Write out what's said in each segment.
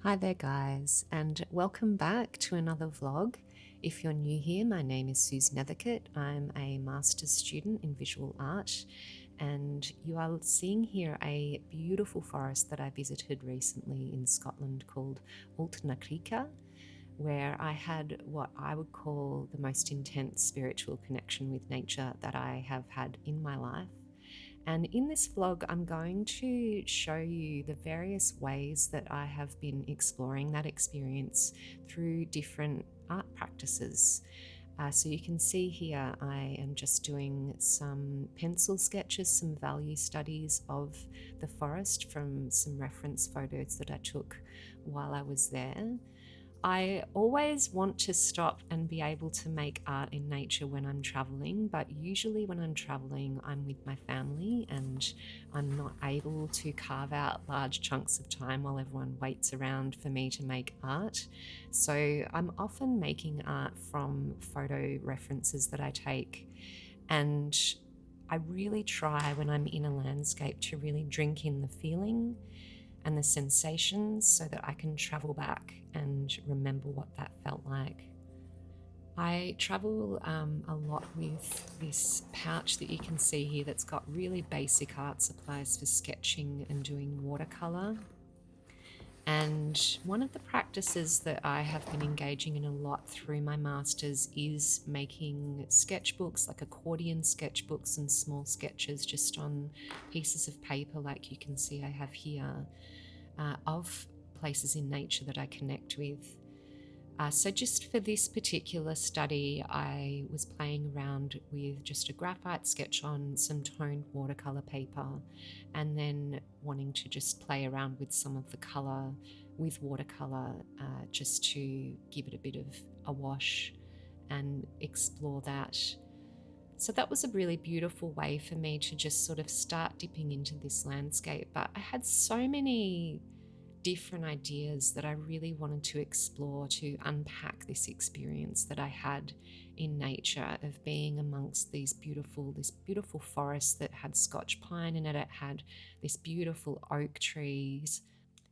Hi there guys, and welcome back to another vlog. If you're new here, my name is Suze Nethercutt. I'm a master's student in visual art, and you are seeing here a beautiful forest that I visited recently in Scotland called Altnacrica, where I had what I would call the most intense spiritual connection with nature that I have had in my life. And in this vlog, I'm going to show you the various ways that I have been exploring that experience through different art practices. So you can see here, I am just doing some pencil sketches, some value studies of the forest from some reference photos that I took while I was there. I always want to stop and be able to make art in nature when I'm traveling, but usually when I'm traveling, I'm with my family and I'm not able to carve out large chunks of time while everyone waits around for me to make art. So I'm often making art from photo references that I take, and I really try when I'm in a landscape to really drink in the feeling and the sensations so that I can travel back and remember what that felt like. I travel a lot with this pouch that you can see here that's got really basic art supplies for sketching and doing watercolor. And one of the practices that I have been engaging in a lot through my masters is making sketchbooks, like accordion sketchbooks and small sketches just on pieces of paper like you can see I have here. Of places in nature that I connect with. So just for this particular study, I was playing around with just a graphite sketch on some toned watercolor paper, and then wanting to just play around with some of the color with watercolor, just to give it a bit of a wash and explore that. So that was a really beautiful way for me to just sort of start dipping into this landscape. But I had so many different ideas that I really wanted to explore to unpack this experience that I had in nature of being amongst this beautiful forest that had Scotch pine in it. It had this beautiful oak trees.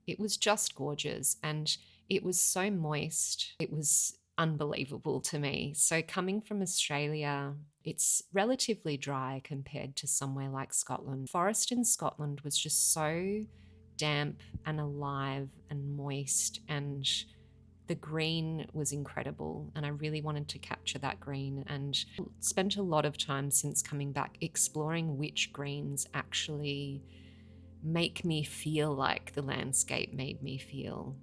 It was just gorgeous, and it was so moist. It was unbelievable to me. So coming from Australia, it's relatively dry compared to somewhere like Scotland. Forest in Scotland was just so damp and alive and moist, and the green was incredible, and I really wanted to capture that green, and spent a lot of time since coming back exploring which greens actually make me feel like the landscape made me feel.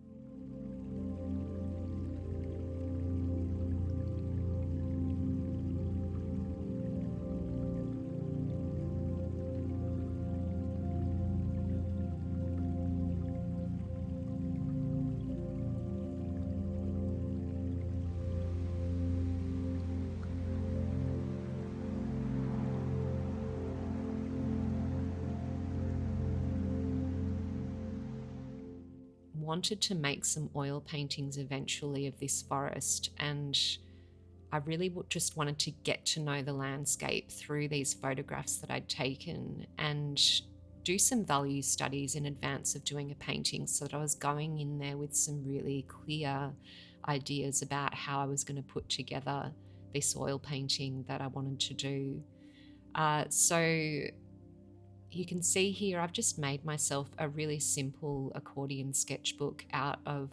Wanted to make some oil paintings eventually of this forest, and I really just wanted to get to know the landscape through these photographs that I'd taken and do some value studies in advance of doing a painting, so that I was going in there with some really clear ideas about how I was going to put together this oil painting that I wanted to do. So you can see here I've just made myself a really simple accordion sketchbook out of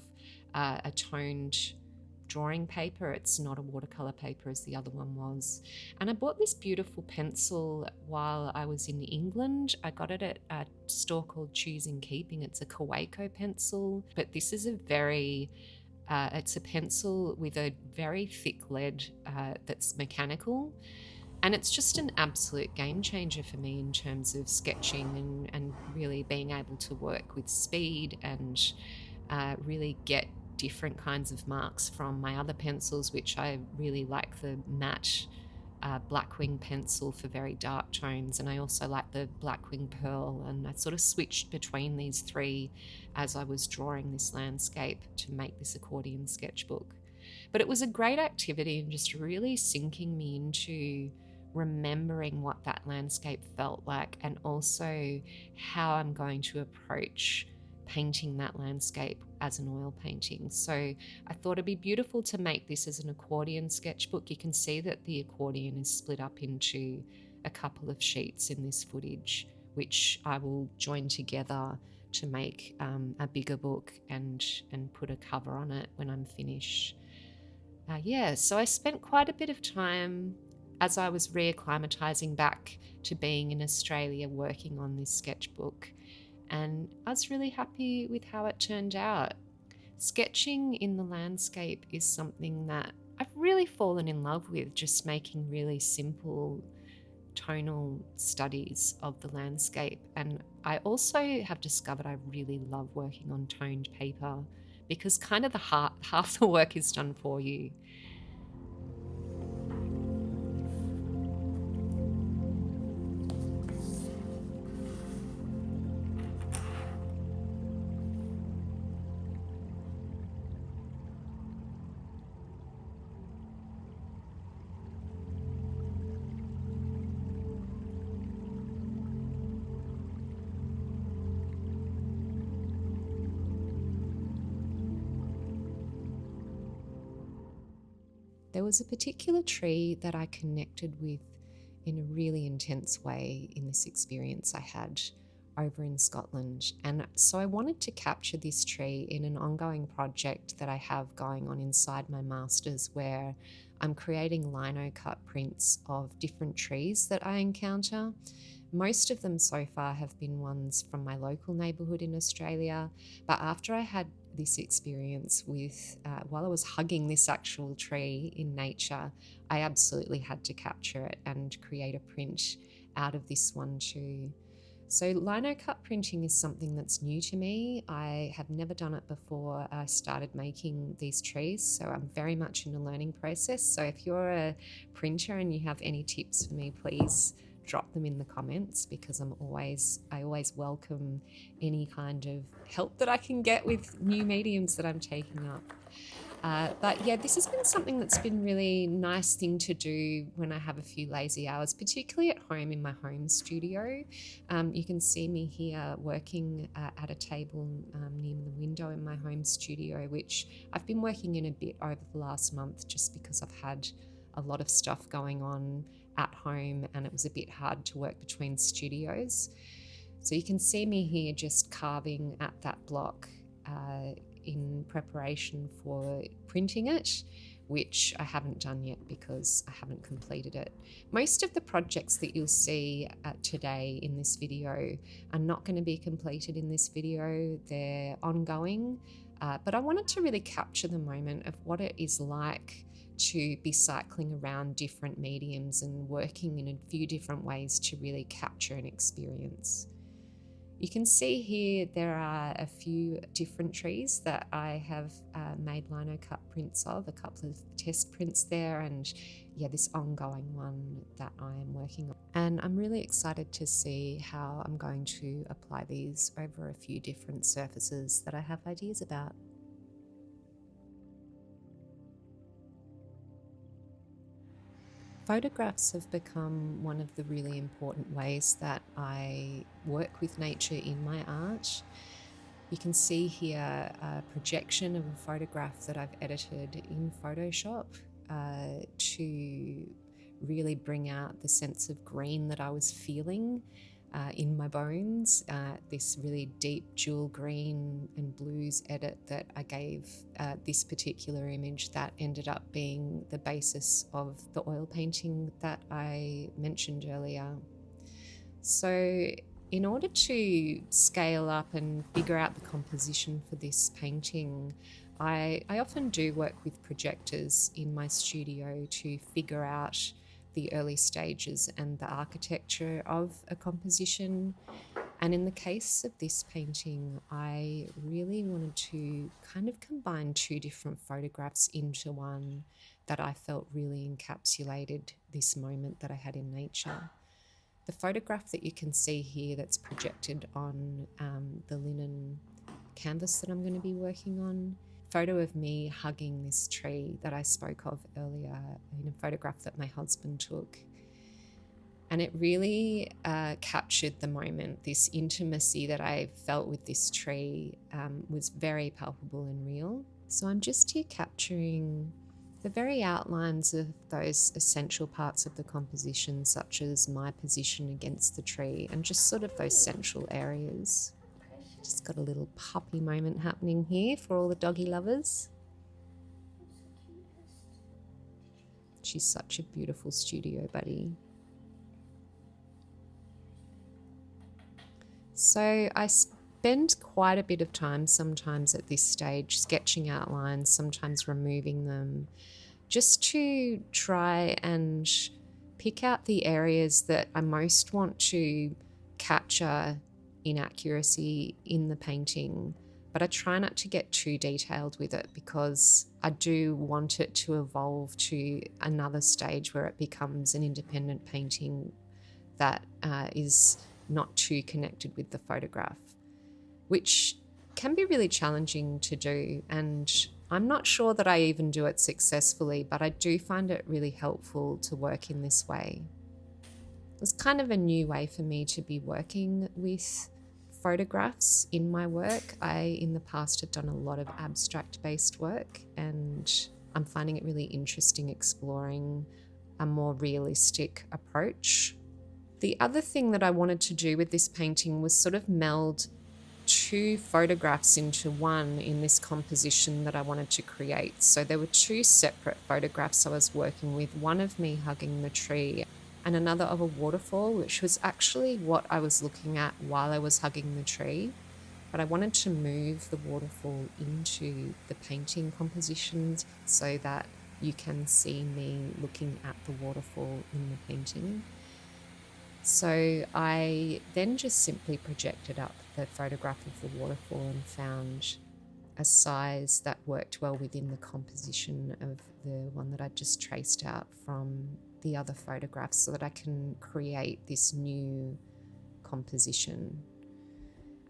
a toned drawing paper. It's not a watercolor paper as the other one was. And I bought this beautiful pencil while I was in England. I got it at a store called Choose in Keeping. It's a Kaweco pencil, but this is it's a pencil with a very thick lead that's mechanical. And it's just an absolute game changer for me in terms of sketching and really being able to work with speed and really get different kinds of marks from my other pencils, which I really like the matte Blackwing pencil for very dark tones, and I also like the Blackwing Pearl, and I sort of switched between these three as I was drawing this landscape to make this accordion sketchbook. But it was a great activity and just really sinking me into remembering what that landscape felt like, and also how I'm going to approach painting that landscape as an oil painting. So I thought it'd be beautiful to make this as an accordion sketchbook. You can see that the accordion is split up into a couple of sheets in this footage, which I will join together to make a bigger book and put a cover on it when I'm finished. So I spent quite a bit of time as I was reacclimatizing back to being in Australia working on this sketchbook, and I was really happy with how it turned out. Sketching in the landscape is something that I've really fallen in love with, just making really simple tonal studies of the landscape. And I also have discovered I really love working on toned paper because kind of half the work is done for you. There was a particular tree that I connected with in a really intense way in this experience I had over in Scotland. And so I wanted to capture this tree in an ongoing project that I have going on inside my master's, where I'm creating linocut prints of different trees that I encounter. Most of them so far have been ones from my local neighbourhood in Australia, but after I had this experience with, while I was hugging this actual tree in nature, I absolutely had to capture it and create a print out of this one too. So linocut printing is something that's new to me. I have never done it before I started making these trees, so I'm very much in a learning process. So if you're a printer and you have any tips for me, please drop them in the comments, because I always welcome any kind of help that I can get with new mediums that I'm taking up. But yeah, this has been something that's been really nice thing to do when I have a few lazy hours, particularly at home in my home studio. You can see me here working at a table near the window in my home studio, which I've been working in a bit over the last month just because I've had a lot of stuff going on at home and it was a bit hard to work between studios. So you can see me here just carving at that block in preparation for printing it, which I haven't done yet because I haven't completed it. Most of the projects that you'll see today in this video are not going to be completed in this video. They're ongoing, but I wanted to really capture the moment of what it is like to be cycling around different mediums and working in a few different ways to really capture an experience. You can see here there are a few different trees that I have made linocut prints of, a couple of test prints there, and yeah, this ongoing one that I am working on. And I'm really excited to see how I'm going to apply these over a few different surfaces that I have ideas about. Photographs have become one of the really important ways that I work with nature in my art. You can see here a projection of a photograph that I've edited in Photoshop to really bring out the sense of green that I was feeling in my bones, this really deep jewel green and blues edit that I gave this particular image that ended up being the basis of the oil painting that I mentioned earlier. So in order to scale up and figure out the composition for this painting, I often do work with projectors in my studio to figure out the early stages and the architecture of a composition. And in the case of this painting, I really wanted to kind of combine two different photographs into one that I felt really encapsulated this moment that I had in nature. The photograph that you can see here that's projected on the linen canvas that I'm going to be working on, photo of me hugging this tree that I spoke of earlier in a photograph that my husband took. And it really captured the moment. This intimacy that I felt with this tree was very palpable and real. So I'm just here capturing the very outlines of those essential parts of the composition, such as my position against the tree and just sort of those central areas. Just got a little puppy moment happening here for all the doggy lovers. She's such a beautiful studio buddy. So I spend quite a bit of time sometimes at this stage sketching outlines, sometimes removing them, just to try and pick out the areas that I most want to capture inaccuracy in the painting. But I try not to get too detailed with it because I do want it to evolve to another stage where it becomes an independent painting that is not too connected with the photograph, which can be really challenging to do. And I'm not sure that I even do it successfully, but I do find it really helpful to work in this way. It's kind of a new way for me to be working with photographs in my work. I, in the past, have done a lot of abstract-based work, and I'm finding it really interesting exploring a more realistic approach. The other thing that I wanted to do with this painting was sort of meld two photographs into one in this composition that I wanted to create. So there were two separate photographs I was working with, one of me hugging the tree and another of a waterfall, which was actually what I was looking at while I was hugging the tree. But I wanted to move the waterfall into the painting compositions so that you can see me looking at the waterfall in the painting. So I then just simply projected up the photograph of the waterfall and found a size that worked well within the composition of the one that I just traced out from the other photographs so that I can create this new composition.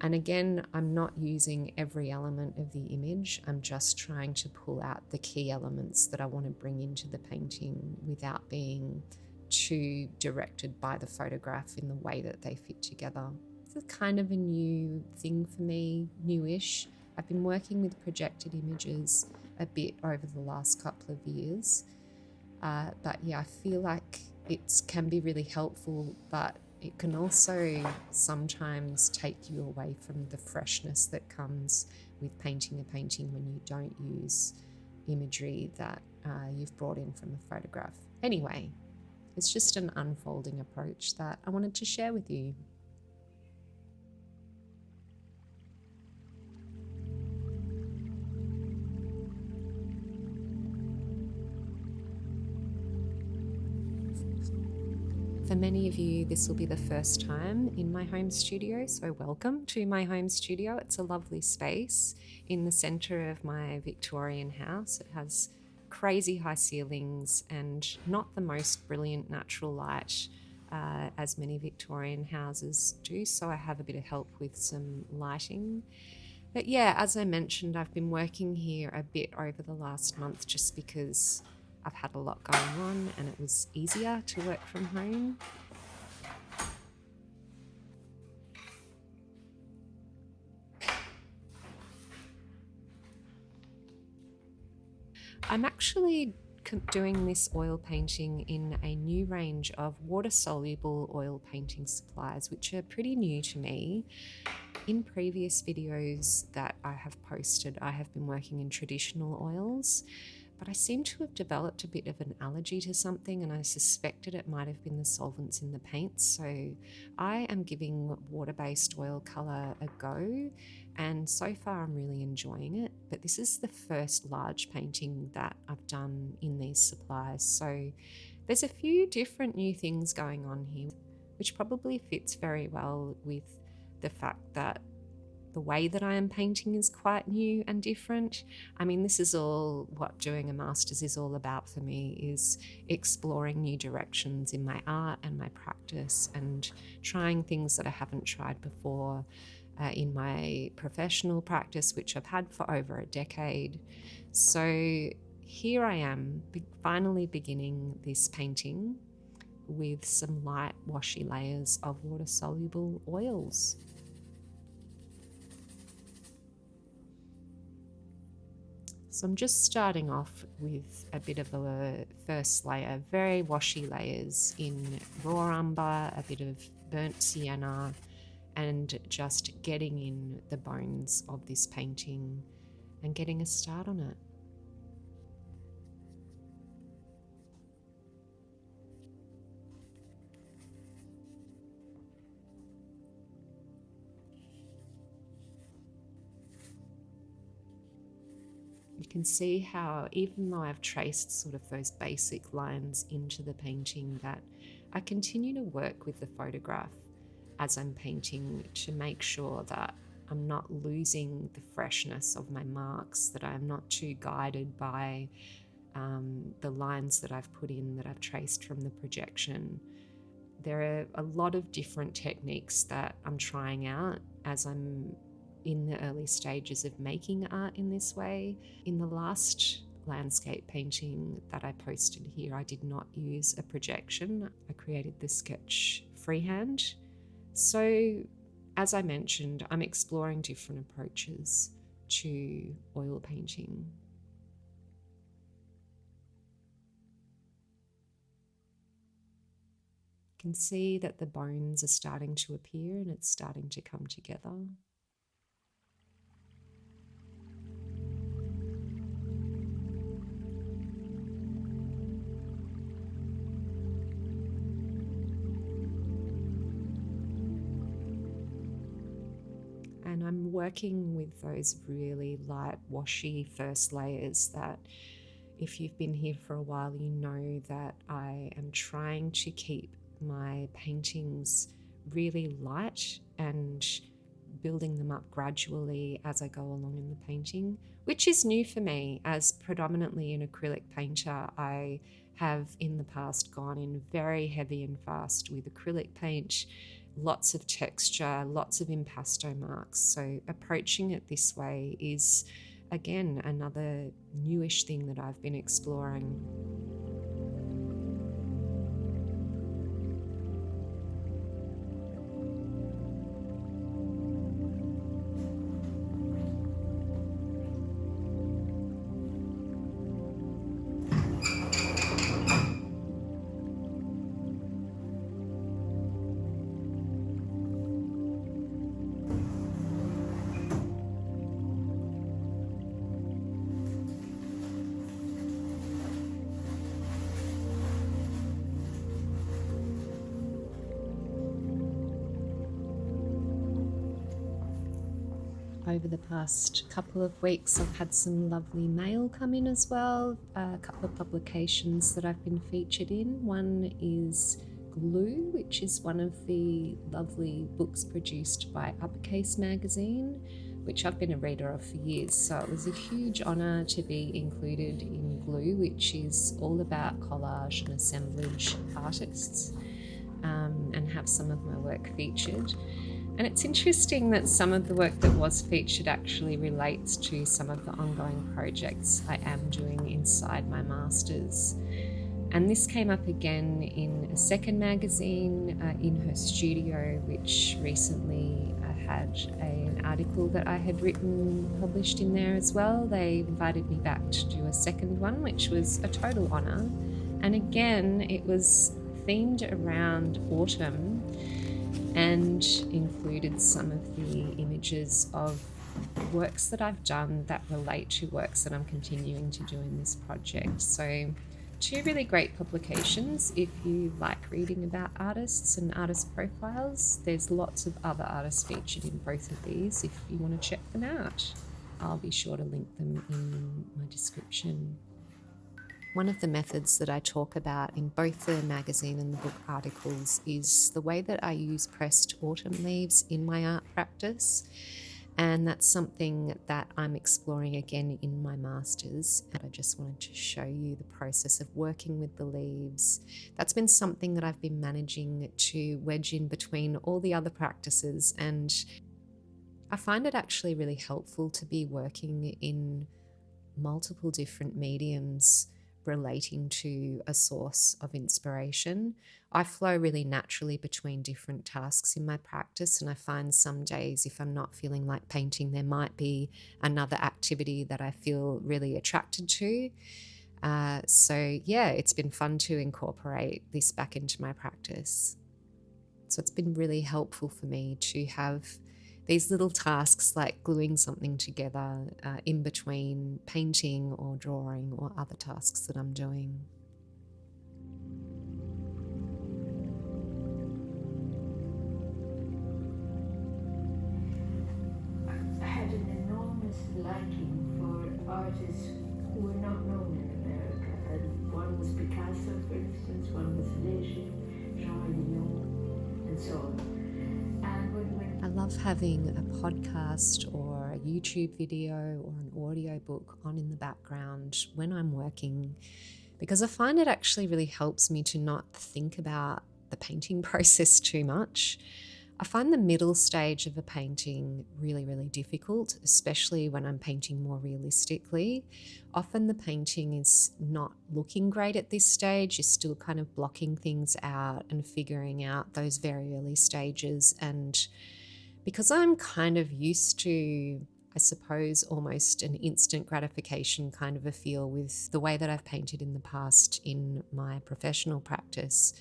And again, I'm not using every element of the image. I'm just trying to pull out the key elements that I want to bring into the painting without being too directed by the photograph in the way that they fit together. It's kind of a new thing for me, newish. I've been working with projected images a bit over the last couple of years. But yeah, I feel like it can be really helpful, but it can also sometimes take you away from the freshness that comes with painting a painting when you don't use imagery that you've brought in from a photograph. Anyway, it's just an unfolding approach that I wanted to share with you. For many of you, this will be the first time in my home studio, so welcome to my home studio. It's a lovely space in the centre of my Victorian house. It has crazy high ceilings and not the most brilliant natural light as many Victorian houses do, so I have a bit of help with some lighting. But yeah, as I mentioned, I've been working here a bit over the last month just because I've had a lot going on and it was easier to work from home. I'm actually doing this oil painting in a new range of water-soluble oil painting supplies, which are pretty new to me. In previous videos that I have posted, I have been working in traditional oils, but I seem to have developed a bit of an allergy to something, and I suspected it might have been the solvents in the paints. So I am giving water-based oil color a go, and so far I'm really enjoying it. But this is the first large painting that I've done in these supplies. So there's a few different new things going on here, which probably fits very well with the fact that the way that I am painting is quite new and different. I mean, this is all what doing a master's is all about for me, is exploring new directions in my art and my practice and trying things that I haven't tried before in my professional practice, which I've had for over a decade. So here I am, finally beginning this painting, with some light washy layers of water-soluble oils. So I'm just starting off with a bit of a first layer, very washy layers in raw umber, a bit of burnt sienna, and just getting in the bones of this painting and getting a start on it. You can see how, even though I've traced sort of those basic lines into the painting, that I continue to work with the photograph as I'm painting to make sure that I'm not losing the freshness of my marks, that I'm not too guided by the lines that I've put in, that I've traced from the projection. There are a lot of different techniques that I'm trying out as I'm in the early stages of making art in this way. In the last landscape painting that I posted here, I did not use a projection. I created the sketch freehand. So, as I mentioned, I'm exploring different approaches to oil painting. You can see that the bones are starting to appear and it's starting to come together. And I'm working with those really light, washy first layers that, if you've been here for a while, you know that I am trying to keep my paintings really light and building them up gradually as I go along in the painting, which is new for me. As predominantly an acrylic painter, I have in the past gone in very heavy and fast with acrylic paint, lots of texture, lots of impasto marks. So approaching it this way is, again, another newish thing that I've been exploring. Over the past couple of weeks, I've had some lovely mail come in as well, a couple of publications that I've been featured in. One is Glue, which is one of the lovely books produced by Uppercase magazine, which I've been a reader of for years. So it was a huge honour to be included in Glue, which is all about collage and assemblage artists, and have some of my work featured. And it's interesting that some of the work that was featured actually relates to some of the ongoing projects I am doing inside my master's. And this came up again in a second magazine, In Her Studio, which recently had an article that I had written published in there as well. They invited me back to do a second one, which was a total honour. And again, it was themed around autumn and included some of the images of works that I've done that relate to works that I'm continuing to do in this project. So 2 really great publications. If you like reading about artists and artist profiles, there's lots of other artists featured in both of these if you want to check them out. I'll be sure to link them in my description. One of the methods that I talk about in both the magazine and the book articles is the way that I use pressed autumn leaves in my art practice. And that's something that I'm exploring again in my master's. And I just wanted to show you the process of working with the leaves. That's been something that I've been managing to wedge in between all the other practices. And I find it actually really helpful to be working in multiple different mediums relating to a source of inspiration. I flow really naturally between different tasks in my practice, and I find some days if I'm not feeling like painting, there might be another activity that I feel really attracted to. So yeah, it's been fun to incorporate this back into my practice. So it's been really helpful for me to have these little tasks like gluing something together in between painting or drawing or other tasks that I'm doing. I had an enormous liking for artists who were not known in America. And one was Picasso, for instance, one was Leger, Jean Renoir, and so on. I love having a podcast or a YouTube video or an audio book on in the background when I'm working, because I find it actually really helps me to not think about the painting process too much. I find the middle stage of a painting really, really difficult, especially when I'm painting more realistically. Often the painting is not looking great at this stage. You're still kind of blocking things out and figuring out those very early stages. And because I'm kind of used to, I suppose, almost an instant gratification kind of a feel with the way that I've painted in the past in my professional practice,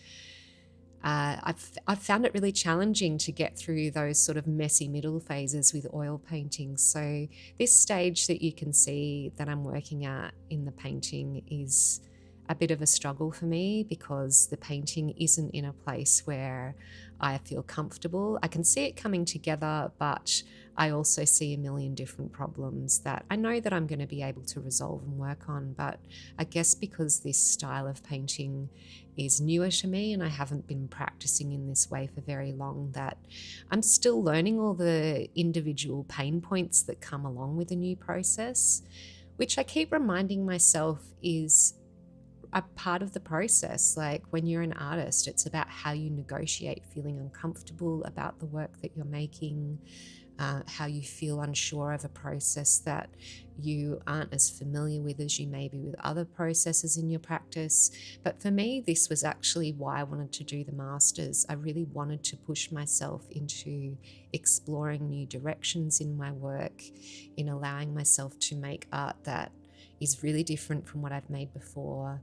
I've found it really challenging to get through those sort of messy middle phases with oil painting. So this stage that you can see that I'm working at in the painting is a bit of a struggle for me because the painting isn't in a place where I feel comfortable. I can see it coming together, but I also see a million different problems that I know that I'm going to be able to resolve and work on. But I guess because this style of painting is newer to me and I haven't been practicing in this way for very long, that I'm still learning all the individual pain points that come along with a new process, which I keep reminding myself is a part of the process. Like when you're an artist, it's about how you negotiate feeling uncomfortable about the work that you're making, how you feel unsure of a process that you aren't as familiar with as you may be with other processes in your practice. But for me, this was actually why I wanted to do the masters. I really wanted to push myself into exploring new directions in my work, in allowing myself to make art that is really different from what I've made before,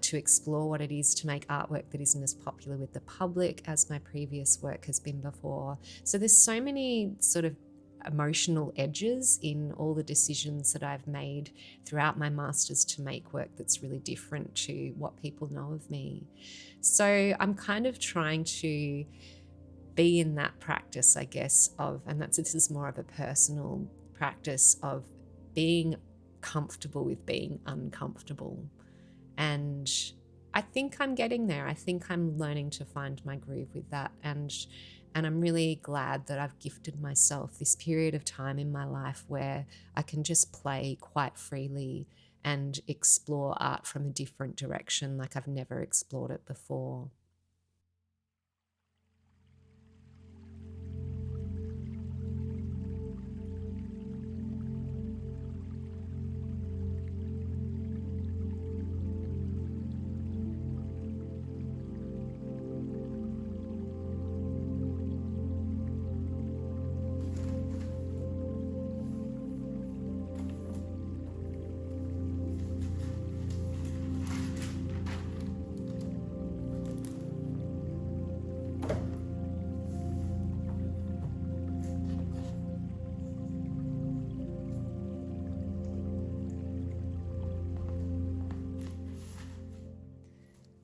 to explore what it is to make artwork that isn't as popular with the public as my previous work has been before. So there's so many sort of emotional edges in all the decisions that I've made throughout my masters to make work that's really different to what people know of me. So I'm kind of trying to be in that practice, I guess, this is more of a personal practice of being comfortable with being uncomfortable. And I think I'm getting there. I think I'm learning to find my groove with that. And I'm really glad that I've gifted myself this period of time in my life where I can just play quite freely and explore art from a different direction like I've never explored it before.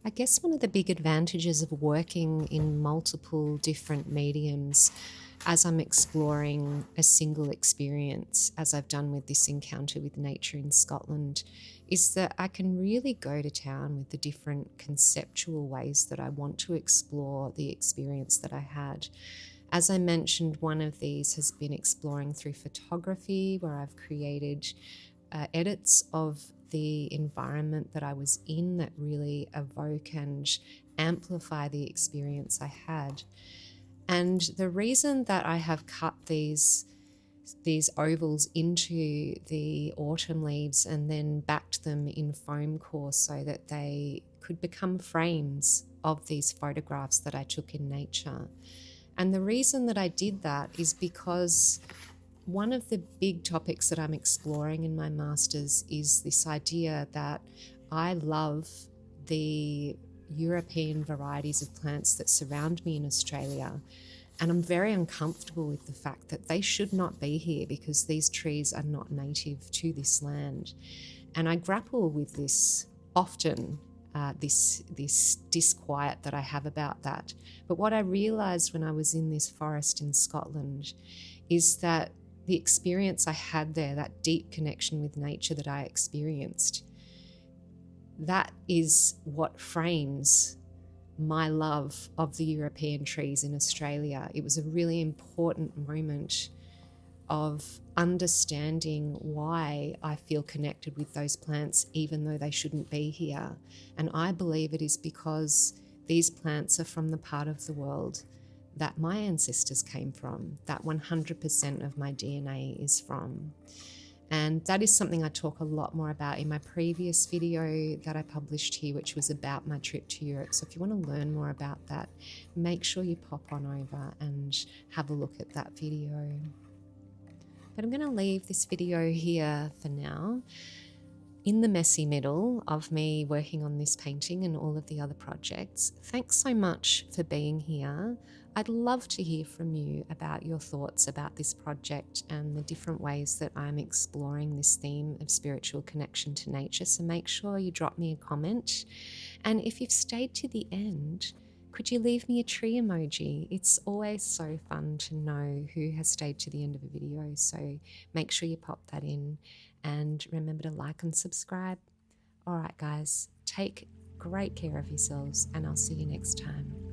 I guess one of the big advantages of working in multiple different mediums as I'm exploring a single experience, as I've done with this encounter with nature in Scotland, is that I can really go to town with the different conceptual ways that I want to explore the experience that I had. As I mentioned, one of these has been exploring through photography, where I've created edits of the environment that I was in that really evoke and amplify the experience I had. And the reason that I have cut these these ovals into the autumn leaves and then backed them in foam core so that they could become frames of these photographs that I took in nature. And the reason that I did that is because one of the big topics that I'm exploring in my master's is this idea that I love the European varieties of plants that surround me in Australia. And I'm very uncomfortable with the fact that they should not be here because these trees are not native to this land. And I grapple with this often, this disquiet that I have about that. But what I realised when I was in this forest in Scotland is that the experience I had there, that deep connection with nature that I experienced, that is what frames my love of the European trees in Australia. It was a really important moment of understanding why I feel connected with those plants, even though they shouldn't be here. And I believe it is because these plants are from the part of the world that my ancestors came from, that 100% of my DNA is from. And that is something I talk a lot more about in my previous video that I published here, which was about my trip to Europe. So if you want to learn more about that, make sure you pop on over and have a look at that video. But I'm going to leave this video here for now. In the messy middle of me working on this painting and all of the other projects, thanks so much for being here. I'd love to hear from you about your thoughts about this project and the different ways that I'm exploring this theme of spiritual connection to nature. So make sure you drop me a comment. And if you've stayed to the end, could you leave me a tree emoji? It's always so fun to know who has stayed to the end of a video. So make sure you pop that in and remember to like and subscribe. All right, guys, take great care of yourselves and I'll see you next time.